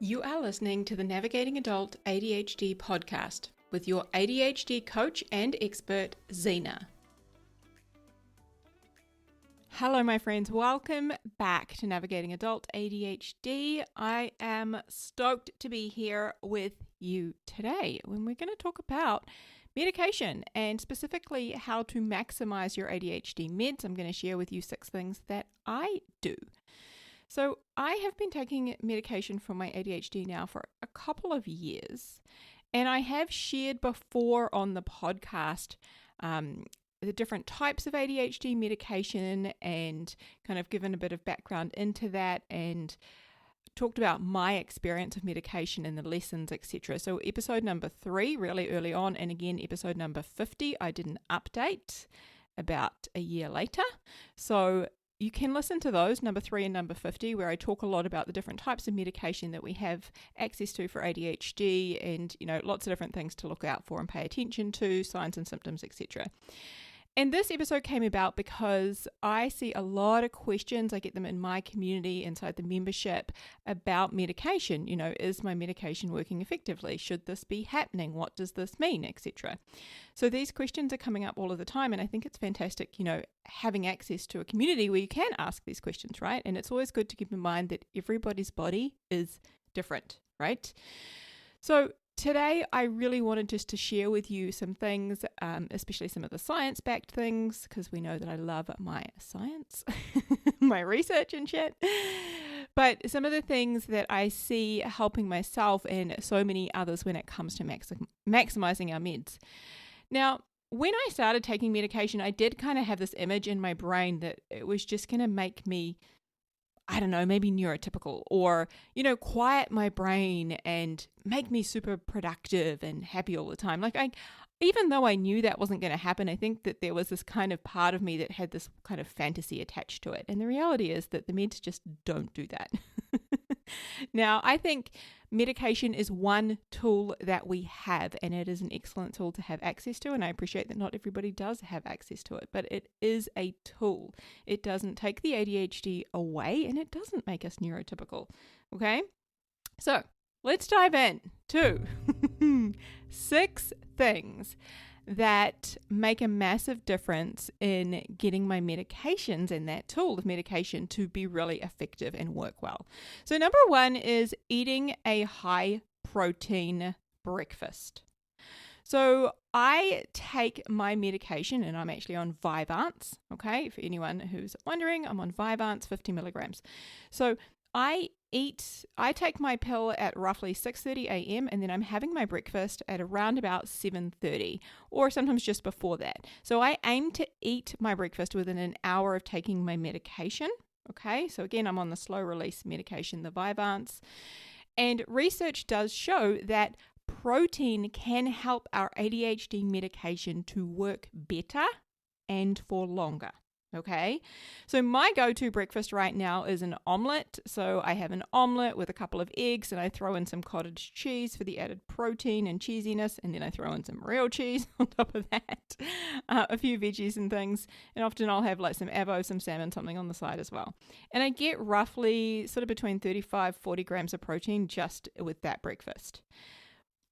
You are listening to the Navigating Adult ADHD podcast with your ADHD coach and expert, Zena. Hello, my friends. Welcome back to Navigating Adult ADHD. I am stoked to be here with you today when we're going to talk about medication and specifically how to maximize your ADHD meds. I'm going to share with you 6 things that I do. So I have been taking medication for my ADHD now for a couple of years, and I have shared before on the podcast the different types of ADHD medication and kind of given a bit of background into that and talked about my experience of medication and the lessons, etc. So episode number 3, really early on, and again episode number 50, I did an update about a year later. So you can listen to those, number 3 and number 50, where I talk a lot about the different types of medication that we have access to for ADHD and, lots of different things to look out for and pay attention to, signs and symptoms, etc. And this episode came about because I see a lot of questions. I get them in my community inside the membership about medication. Is my medication working effectively? Should this be happening? What does this mean, etc. So these questions are coming up all of the time, and I think it's fantastic, having access to a community where you can ask these questions, right? And it's always good to keep in mind that everybody's body is different, right? So today, I really wanted just to share with you some things, especially some of the science-backed things, because we know that I love my science, my research and shit. But some of the things that I see helping myself and so many others when it comes to maximizing our meds. Now, when I started taking medication, I did kind of have this image in my brain that it was just going to make me, I don't know, maybe neurotypical or, quiet my brain and make me super productive and happy all the time. Even though I knew that wasn't going to happen, I think that there was this kind of part of me that had this kind of fantasy attached to it. And the reality is that the meds just don't do that. Now, I think medication is one tool that we have, and it is an excellent tool to have access to. And I appreciate that not everybody does have access to it, but it is a tool. It doesn't take the ADHD away, and it doesn't make us neurotypical. Okay? So let's dive in to 6 things that make a massive difference in getting my medications and that tool of medication to be really effective and work well. So number 1 is eating a high protein breakfast. So I take my medication and I'm actually on Vyvanse. Okay, for anyone who's wondering, I'm on Vyvanse 50 milligrams. So I take my pill at roughly 6:30 a.m. and then I'm having my breakfast at around about 7:30 or sometimes just before that. So I aim to eat my breakfast within an hour of taking my medication. Okay, so again, I'm on the slow release medication, the Vyvanse. And research does show that protein can help our ADHD medication to work better and for longer. Okay, so my go-to breakfast right now is an omelette. So I have an omelette with a couple of eggs and I throw in some cottage cheese for the added protein and cheesiness. And then I throw in some real cheese on top of that, a few veggies and things. And often I'll have like some avo, some salmon, something on the side as well. And I get roughly sort of between 35-40 grams of protein just with that breakfast.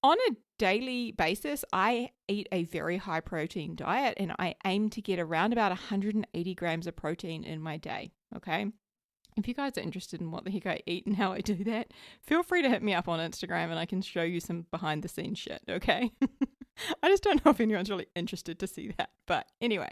On a daily basis, I eat a very high protein diet and I aim to get around about 180 grams of protein in my day, okay? If you guys are interested in what the heck I eat and how I do that, feel free to hit me up on Instagram and I can show you some behind the scenes shit, okay? I just don't know if anyone's really interested to see that, but anyway.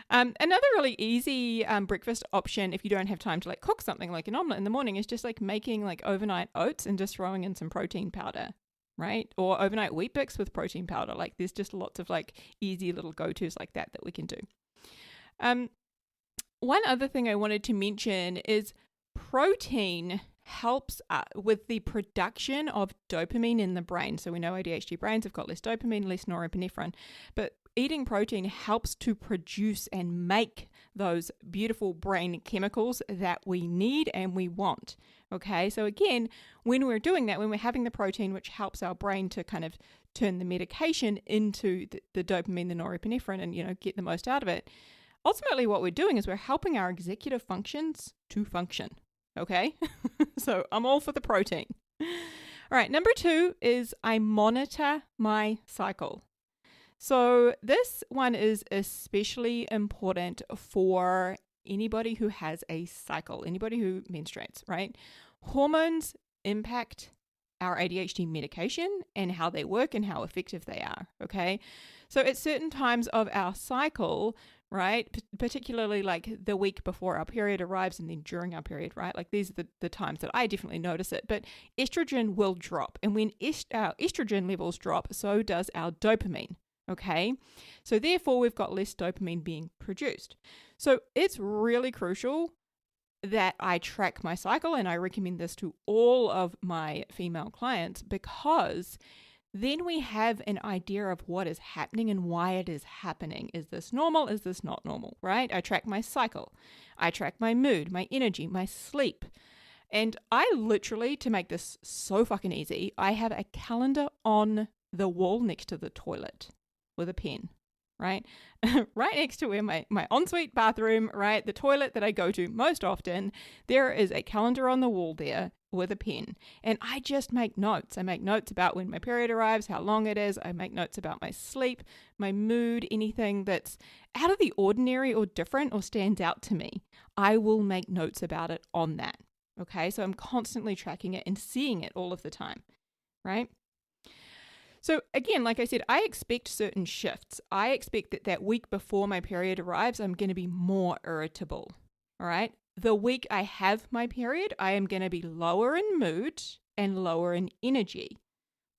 Another really easy breakfast option if you don't have time to cook something like an omelet in the morning is just making overnight oats and just throwing in some protein powder. Right? Or overnight wheat bix with protein powder. There's just lots of easy little go-tos like that we can do. One other thing I wanted to mention is protein helps with the production of dopamine in the brain. So we know ADHD brains have got less dopamine, less norepinephrine, but eating protein helps to produce and make those beautiful brain chemicals that we need and we want. Okay, so again, when we're doing that, when we're having the protein, which helps our brain to kind of turn the medication into the dopamine, the norepinephrine, and get the most out of it, ultimately what we're doing is we're helping our executive functions to function. Okay, so I'm all for the protein. All right, number 2 is I monitor my cycle. So this one is especially important for anybody who has a cycle, anybody who menstruates, right? Hormones impact our ADHD medication and how they work and how effective they are, okay? So at certain times of our cycle, right, particularly like the week before our period arrives and then during our period, right, like these are the times that I definitely notice it, but estrogen will drop. And when our estrogen levels drop, so does our dopamine, okay? So therefore, we've got less dopamine being produced. So it's really crucial that I track my cycle, and I recommend this to all of my female clients because then we have an idea of what is happening and why it is happening. Is this normal? Is this not normal, right? I track my cycle. I track my mood, my energy, my sleep. And I literally, to make this so fucking easy, I have a calendar on the wall next to the toilet with a pen, right? Right next to where my ensuite bathroom, right? The toilet that I go to most often, there is a calendar on the wall there with a pen. And I just make notes. I make notes about when my period arrives, how long it is. I make notes about my sleep, my mood, anything that's out of the ordinary or different or stands out to me. I will make notes about it on that. Okay, so I'm constantly tracking it and seeing it all of the time, right? So again, like I said, I expect certain shifts. I expect that week before my period arrives, I'm going to be more irritable, all right? The week I have my period, I am going to be lower in mood and lower in energy,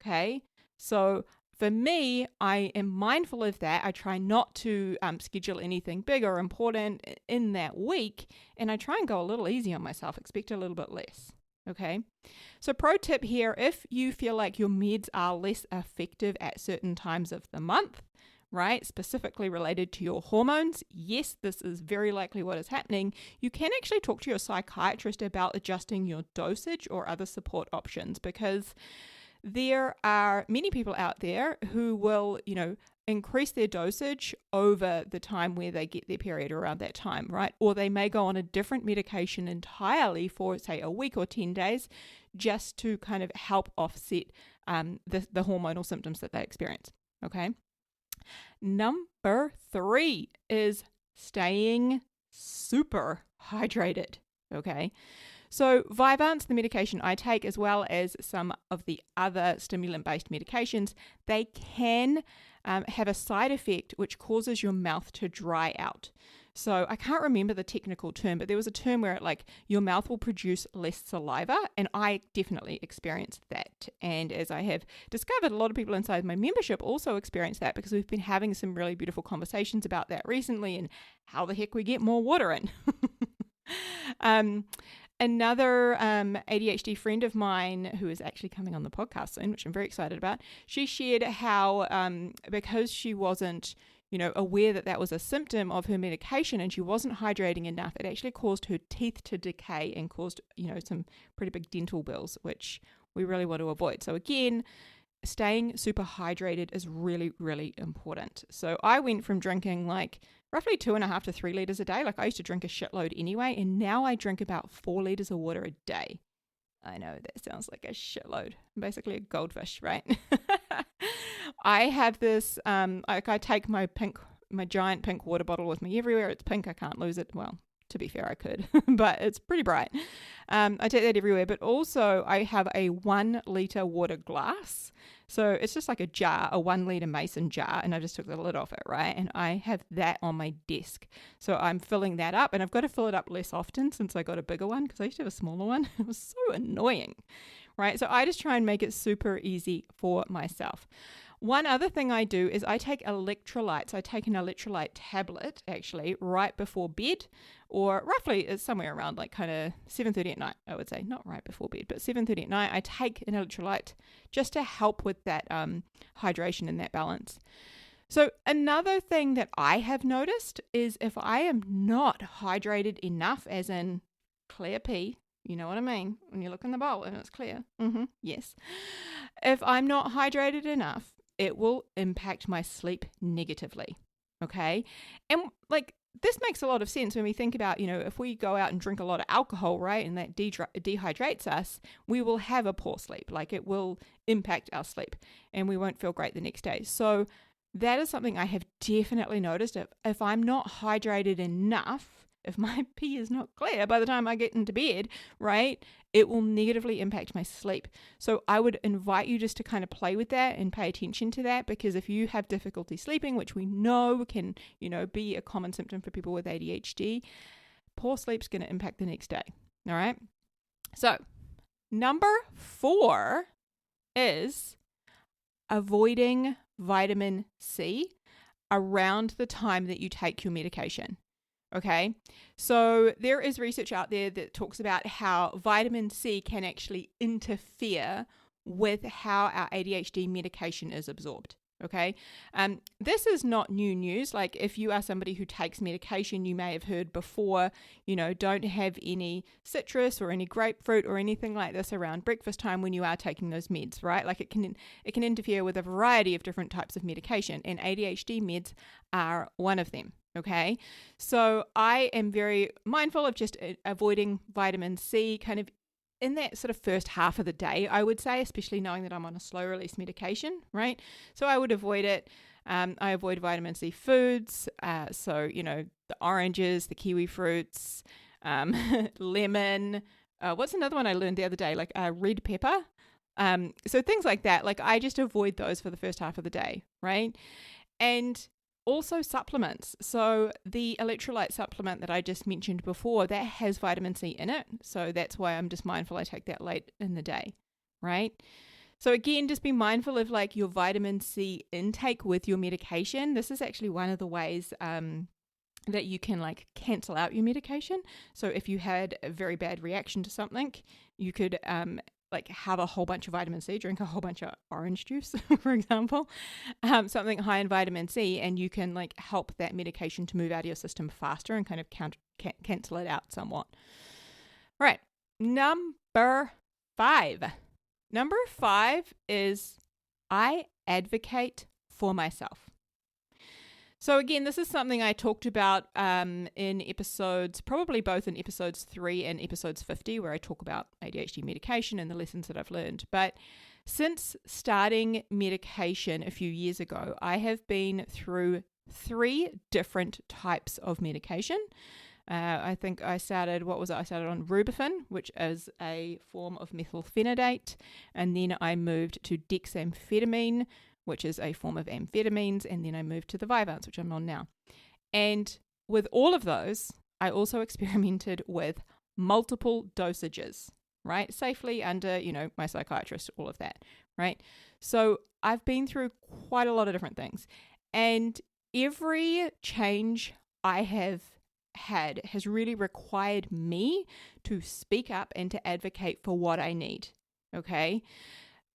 okay? So for me, I am mindful of that. I try not to schedule anything big or important in that week, and I try and go a little easy on myself, expect a little bit less. Okay, so pro tip here, if you feel like your meds are less effective at certain times of the month, right, specifically related to your hormones, yes, this is very likely what is happening. You can actually talk to your psychiatrist about adjusting your dosage or other support options because there are many people out there who will, increase their dosage over the time where they get their period around that time, right? Or they may go on a different medication entirely for, say, a week or 10 days just to kind of help offset the hormonal symptoms that they experience, okay? Number 3 is staying super hydrated, okay? So Vyvanse, the medication I take, as well as some of the other stimulant-based medications, they can have a side effect which causes your mouth to dry out. So I can't remember the technical term, but there was a term where your mouth will produce less saliva, and I definitely experienced that. And as I have discovered, a lot of people inside my membership also experience that because we've been having some really beautiful conversations about that recently and how the heck we get more water in. Another ADHD friend of mine who is actually coming on the podcast soon, which I'm very excited about, she shared how because she wasn't, aware that was a symptom of her medication and she wasn't hydrating enough, it actually caused her teeth to decay and caused, some pretty big dental bills, which we really want to avoid. So again, staying super hydrated is really, really important. So I went from drinking roughly 2.5 to 3 liters a day. I used to drink a shitload anyway, and now I drink about 4 liters of water a day. I know that sounds like a shitload. I'm basically a goldfish, right? I have this, I take my giant pink water bottle with me everywhere. It's pink. I can't lose it. Well, to be fair, I could, but it's pretty bright. I take that everywhere, but also I have a 1 liter water glass. So it's just like a jar, a 1 liter mason jar, and I just took the lid off it, right? And I have that on my desk. So I'm filling that up, and I've got to fill it up less often since I got a bigger one because I used to have a smaller one. It was so annoying, right? So I just try and make it super easy for myself. One other thing I do is I take electrolytes. I take an electrolyte tablet actually right before bed, or roughly it's somewhere around kind of 7:30 at night, I would say. Not right before bed, but 7:30 at night. I take an electrolyte just to help with that hydration and that balance. So another thing that I have noticed is if I am not hydrated enough, as in clear pee, you know what I mean? When you look in the bowl and it's clear. Yes. If I'm not hydrated enough, it will impact my sleep negatively. Okay. And this makes a lot of sense when we think about, if we go out and drink a lot of alcohol, right, and that dehydrates us, we will have a poor sleep. Like, it will impact our sleep and we won't feel great the next day. So that is something I have definitely noticed. If I'm not hydrated enough, if my pee is not clear by the time I get into bed, right, it will negatively impact my sleep. So I would invite you just to kind of play with that and pay attention to that, because if you have difficulty sleeping, which we know can, be a common symptom for people with ADHD, poor sleep's going to impact the next day. All right. So number 4 is avoiding vitamin C around the time that you take your medication. Okay, so there is research out there that talks about how vitamin C can actually interfere with how our ADHD medication is absorbed. Okay, this is not new news. Like, if you are somebody who takes medication, you may have heard before, don't have any citrus or any grapefruit or anything like this around breakfast time when you are taking those meds, right? Like, it can interfere with a variety of different types of medication, and ADHD meds are one of them. Okay, so I am very mindful of just avoiding vitamin C kind of in that sort of first half of the day, I would say, especially knowing that I'm on a slow release medication, right? So I would avoid it. I avoid vitamin C foods. So, the oranges, the kiwi fruits, lemon. What's another one I learned the other day? Like red pepper. So things like that. Like, I just avoid those for the first half of the day, right? And also supplements. So the electrolyte supplement that I just mentioned before, that has vitamin C in it. So that's why I'm just mindful I take that late in the day, right? So again, just be mindful of like your vitamin C intake with your medication. This is actually one of the ways that you can like cancel out your medication. So if you had a very bad reaction to something, you could like have a whole bunch of vitamin C, drink a whole bunch of orange juice, for example, something high in vitamin C, and you can like help that medication to move out of your system faster and kind of cancel it out somewhat. All right, number 5. Number 5 is I advocate for myself. So again, this is something I talked about in episodes, probably both in episodes 3 and episodes 50, where I talk about ADHD medication and the lessons that I've learned. But since starting medication a few years ago, I have been through 3 different types of medication. I think I started on Rubifen, which is a form of methylphenidate, and then I moved to dexamphetamine, which is a form of amphetamines, and then I moved to the Vyvanse, which I'm on now. And with all of those, I also experimented with multiple dosages, right? Safely under, my psychiatrist, all of that, right? So I've been through quite a lot of different things. And every change I have had has really required me to speak up and to advocate for what I need, okay?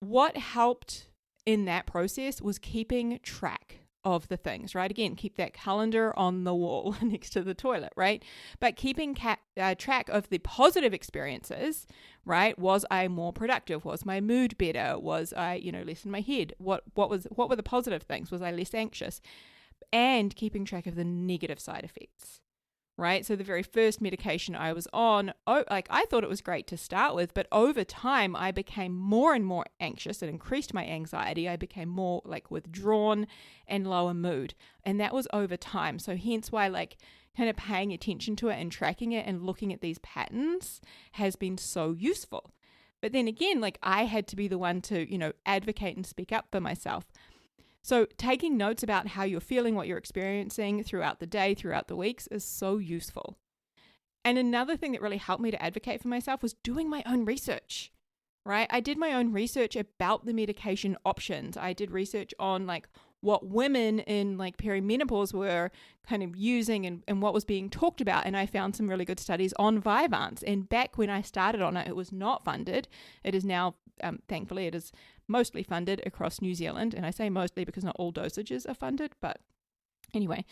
What helped in that process was keeping track of the things, right? Again, keep that calendar on the wall next to the toilet, right? But keeping track of the positive experiences, right? Was I more productive? Was my mood better? Was I, less in my head? What were the positive things? Was I less anxious? And keeping track of the negative side effects, right? So the very first medication I was on, I thought it was great to start with, but over time I became more and more anxious. It increased my anxiety. I became more like withdrawn and lower mood. And that was over time. So hence why kind of paying attention to it and tracking it and looking at these patterns has been so useful. But then again, I had to be the one to, advocate and speak up for myself. So taking notes about how you're feeling, what you're experiencing throughout the day, throughout the weeks is so useful. And another thing that really helped me to advocate for myself was doing my own research, right? I did my own research about the medication options. I did research on what women in perimenopause were kind of using and what was being talked about. And I found some really good studies on Vyvanse. And back when I started on it, it was not funded. It is now, thankfully, it is mostly funded across New Zealand. And I say mostly because not all dosages are funded. But anyway,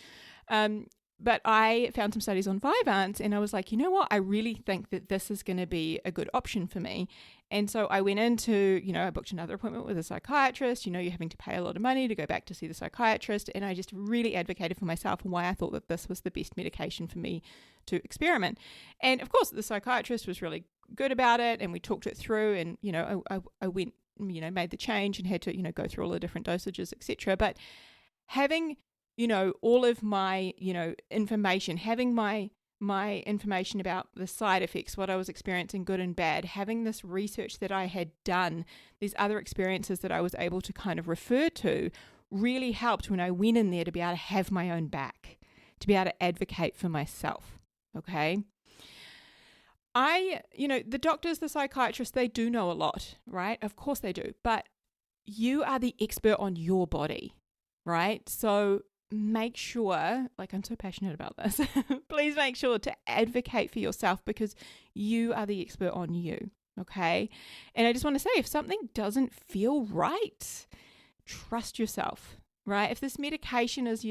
But I found some studies on Vyvanse and I was like, you know what? I really think that this is going to be a good option for me. And so I went into, I booked another appointment with a psychiatrist. You're having to pay a lot of money to go back to see the psychiatrist. And I just really advocated for myself and why I thought that this was the best medication for me to experiment. And of course, the psychiatrist was really good about it. And we talked it through and, I went, made the change and had to, go through all the different dosages, etc. But having all of my, information, having my information about the side effects, what I was experiencing, good and bad, having this research that I had done, these other experiences that I was able to kind of refer to, really helped when I went in there to be able to have my own back, to be able to advocate for myself. Okay. The doctors, the psychiatrists, they do know a lot, right? Of course they do. But you are the expert on your body, right? So make sure, I'm so passionate about this, please make sure to advocate for yourself because you are the expert on you, okay? And I just want to say, if something doesn't feel right, trust yourself, right? If this medication is,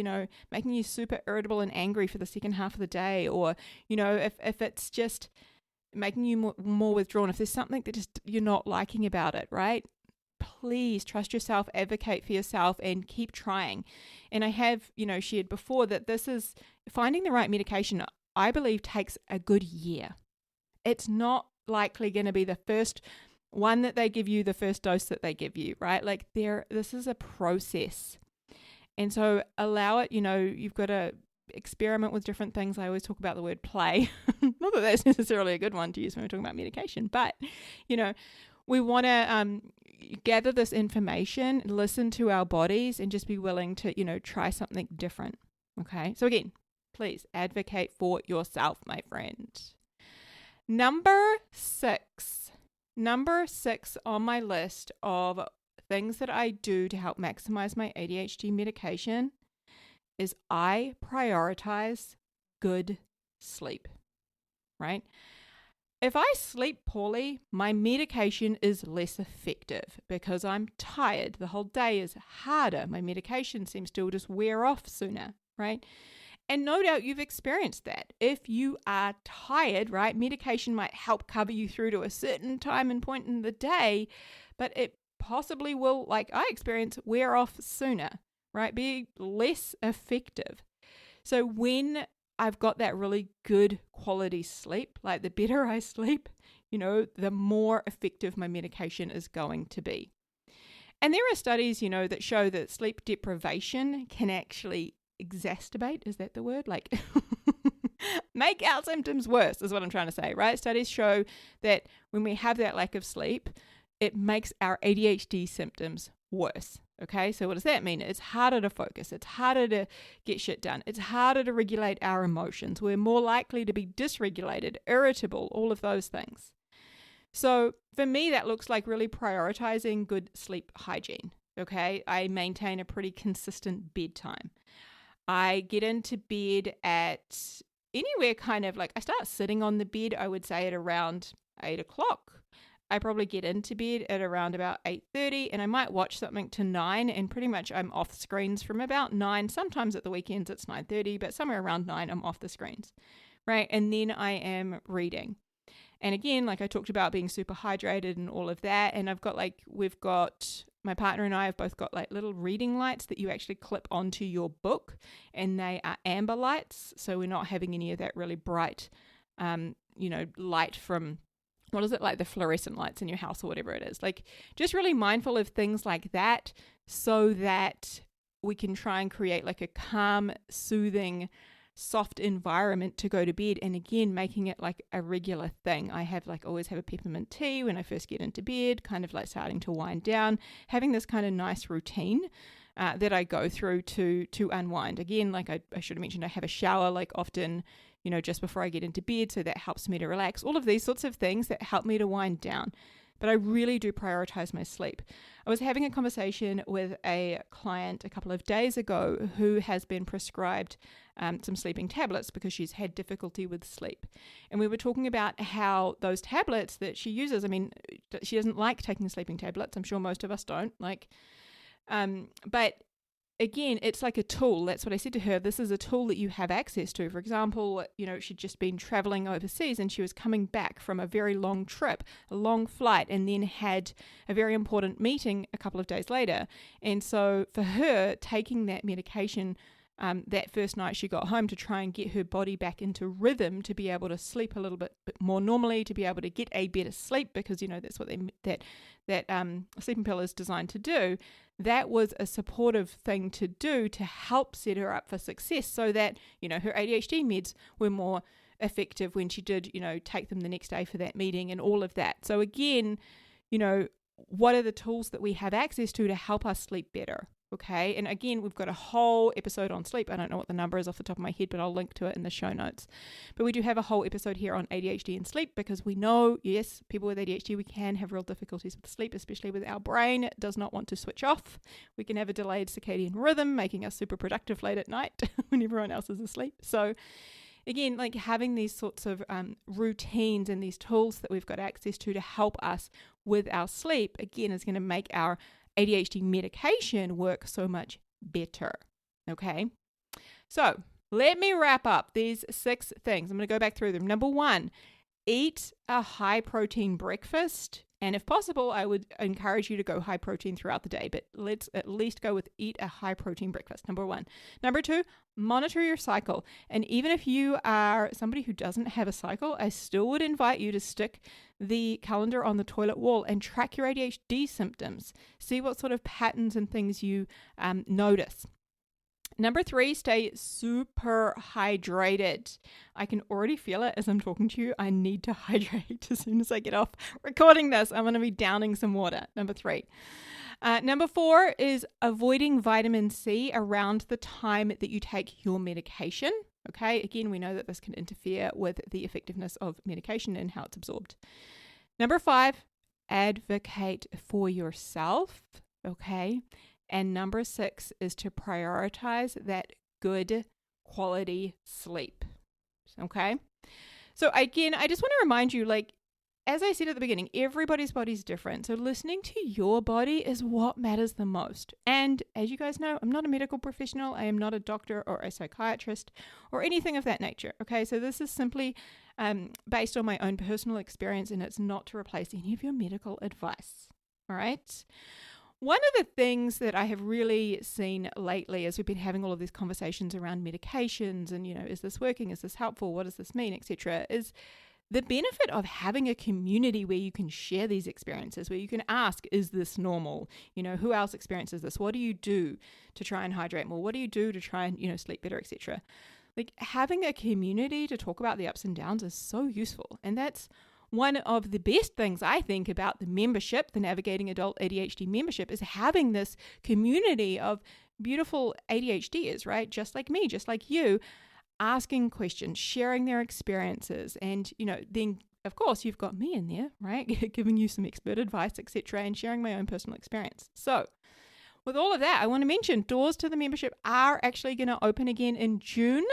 making you super irritable and angry for the second half of the day, or, if it's just making you more withdrawn, if there's something that just you're not liking about it, right? Please trust yourself, advocate for yourself, and keep trying. And I have, shared before that this is finding the right medication, I believe, takes a good year. It's not likely going to be the first one that they give you, the first dose that they give you, right? This is a process. And so allow it, you've got to experiment with different things. I always talk about the word play. Not that that's necessarily a good one to use when we're talking about medication, but, we want to gather this information, listen to our bodies, and just be willing to, try something different. Okay. So again, please advocate for yourself, my friend. Number six on my list of things that I do to help maximize my ADHD medication is I prioritize good sleep, right? If I sleep poorly, my medication is less effective because I'm tired. The whole day is harder. My medication seems to just wear off sooner, right? And no doubt you've experienced that. If you are tired, right, medication might help cover you through to a certain time and point in the day, but it possibly will, like I experience, wear off sooner, right? Be less effective. So when I've got that really good quality sleep, the better I sleep, the more effective my medication is going to be. And there are studies, that show that sleep deprivation can actually exacerbate, is that the word? Make our symptoms worse is what I'm trying to say, right? Studies show that when we have that lack of sleep, it makes our ADHD symptoms worse. Okay, so what does that mean? It's harder to focus. It's harder to get shit done. It's harder to regulate our emotions. We're more likely to be dysregulated, irritable, all of those things. So for me, that looks like really prioritizing good sleep hygiene. Okay, I maintain a pretty consistent bedtime. I get into bed at anywhere I start sitting on the bed, I would say at around 8 o'clock. I probably get into bed at around about 8:30 and I might watch something to 9 and pretty much I'm off screens from about 9. Sometimes at the weekends it's 9:30, but somewhere around 9 I'm off the screens, right? And then I am reading. And again, I talked about being super hydrated and all of that. And my partner and I have both got little reading lights that you actually clip onto your book and they are amber lights. So we're not having any of that really bright, light from what is it, the fluorescent lights in your house or whatever it is. Just really mindful of things like that so that we can try and create a calm, soothing, soft environment to go to bed. And again, making it a regular thing. I have always have a peppermint tea when I first get into bed, kind of starting to wind down, having this kind of nice routine that I go through to unwind. Again, I should have mentioned, I have a shower often, just before I get into bed. So that helps me to relax. All of these sorts of things that help me to wind down. But I really do prioritize my sleep. I was having a conversation with a client a couple of days ago who has been prescribed some sleeping tablets because she's had difficulty with sleep. And we were talking about how those tablets that she uses, she doesn't like taking sleeping tablets. I'm sure most of us don't but again, it's like a tool. That's what I said to her. This is a tool that you have access to. For example, she'd just been traveling overseas and she was coming back from a very long trip, a long flight, and then had a very important meeting a couple of days later. And so for her, taking that medication that first night she got home to try and get her body back into rhythm to be able to sleep a little bit more normally, to be able to get a better sleep, because that's what that sleeping pill is designed to do. That was a supportive thing to do to help set her up for success, so that her ADHD meds were more effective when she did take them the next day for that meeting and all of that. So again, what are the tools that we have access to help us sleep better? Okay, and again, we've got a whole episode on sleep. I don't know what the number is off the top of my head, but I'll link to it in the show notes. But we do have a whole episode here on ADHD and sleep, because we know, yes, people with ADHD, we can have real difficulties with sleep, especially with our brain. It does not want to switch off. We can have a delayed circadian rhythm, making us super productive late at night when everyone else is asleep. So again, like having these sorts of routines and these tools that we've got access to help us with our sleep, again, is going to make our ADHD medication work so much better. Okay, so let me wrap up these 6 things. I'm going to go back through them. Number 1, eat a high protein breakfast. And if possible, I would encourage you to go high protein throughout the day, but let's at least go with eat a high protein breakfast. Number 1. Number 2, monitor your cycle. And even if you are somebody who doesn't have a cycle, I still would invite you to stick the calendar on the toilet wall and track your ADHD symptoms. See what sort of patterns and things you notice. Number 3, stay super hydrated. I can already feel it as I'm talking to you. I need to hydrate as soon as I get off recording this. I'm going to be downing some water. Number 3. Number 4 is avoiding vitamin C around the time that you take your medication. Okay, again, we know that this can interfere with the effectiveness of medication and how it's absorbed. Number 5, advocate for yourself. Okay. And number 6 is to prioritize that good quality sleep. Okay. So again, I just want to remind you, like, as I said at the beginning, everybody's body is different. So listening to your body is what matters the most. And as you guys know, I'm not a medical professional. I am not a doctor or a psychiatrist or anything of that nature. Okay. So this is simply based on my own personal experience, and it's not to replace any of your medical advice. All right. One of the things that I have really seen lately as we've been having all of these conversations around medications and, is this working? Is this helpful? What does this mean? Etc. is the benefit of having a community where you can share these experiences, where you can ask, is this normal? Who else experiences this? What do you do to try and hydrate more? What do you do to try and, sleep better, etc. Like having a community to talk about the ups and downs is so useful. And that's one of the best things I think about the membership, the Navigating Adult ADHD membership, is having this community of beautiful ADHDers, right? Just like me, just like you, asking questions, sharing their experiences. And, then of course you've got me in there, right? Giving you some expert advice, etc., and sharing my own personal experience. So with all of that, I want to mention doors to the membership are actually going to open again in June.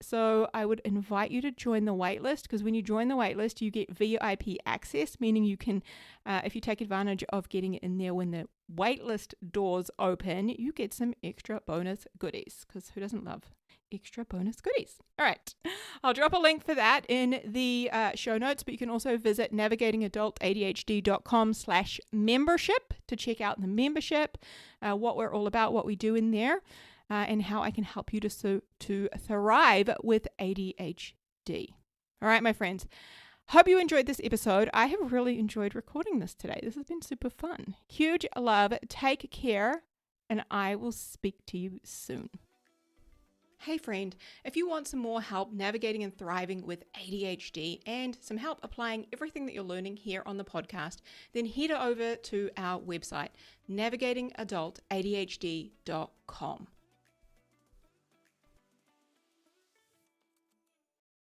So I would invite you to join the waitlist, because when you join the waitlist, you get VIP access, meaning you can, if you take advantage of getting in there when the waitlist doors open, you get some extra bonus goodies, because who doesn't love extra bonus goodies? All right. I'll drop a link for that in the show notes, but you can also visit navigatingadultadhd.com/membership to check out the membership, what we're all about, what we do in there. And how I can help you to thrive with ADHD. All right, my friends. Hope you enjoyed this episode. I have really enjoyed recording this today. This has been super fun. Huge love. Take care, and I will speak to you soon. Hey friend, if you want some more help navigating and thriving with ADHD and some help applying everything that you're learning here on the podcast, then head over to our website, navigatingadultadhd.com.